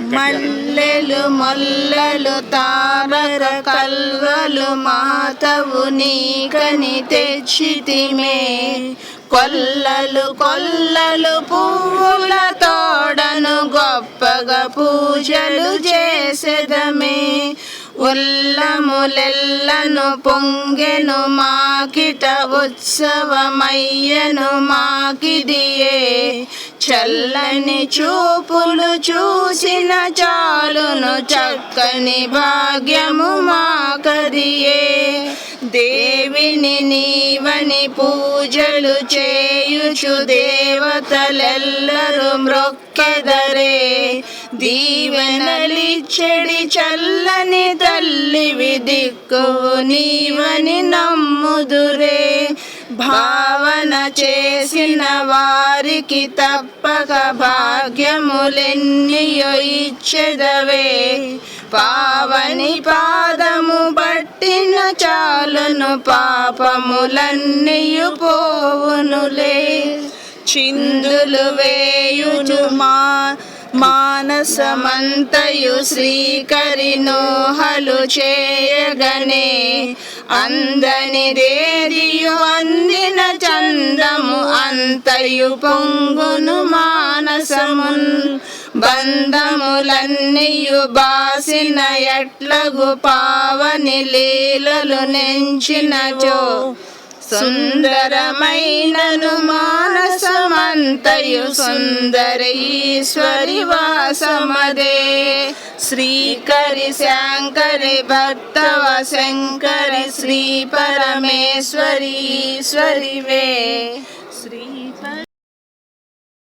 మల్లెలు మొల్లలు తామర కల్వలు మాతవు నీకని తెచ్చితిమే. కొల్లలు కొల్లలు పువ్వుల తోడను గొప్పగా పూజలు చేసెదమే. ఉల్లములెల్లను పొంగెను మాకిట ఉత్సవమయ్యను మాకిదియే. చల్లని చూపులు చూసిన చాలును చక్కని భాగ్యము మాకదియే. దేవిని నీవని పూజలు చేయుచు దేవతలెల్లరూ మ్రొక్కెదరే. దీవెనలిచ్చెడి చల్లని తల్లివి దిక్కువు నీవని నమ్ముదురే. భావన చేసిన వారికి తప్పక భాగ్యములెన్నియో ఇచ్చెదవే. పావని పాదము పట్టిన చాలును పాపములన్నీయు పోవునులే. చిందులు వేయుచు మానసమంతయు శ్రీకరినోహలు చేయగనే. అందనిదేదియు అందిన చందము అంతయు పొంగును మానసమున్. బంధములన్నీయు బాసిన ఎట్లగు పావని లీలలు నెంచినచో. సుందరమైనను మానసమంతయు సుందరి ఈశ్వరి వాసమదే. శ్రీకరి శాంకరి భక్తవ శంకరి శ్రీ పరమేశ్వరి ఈశ్వరివే. శ్రీ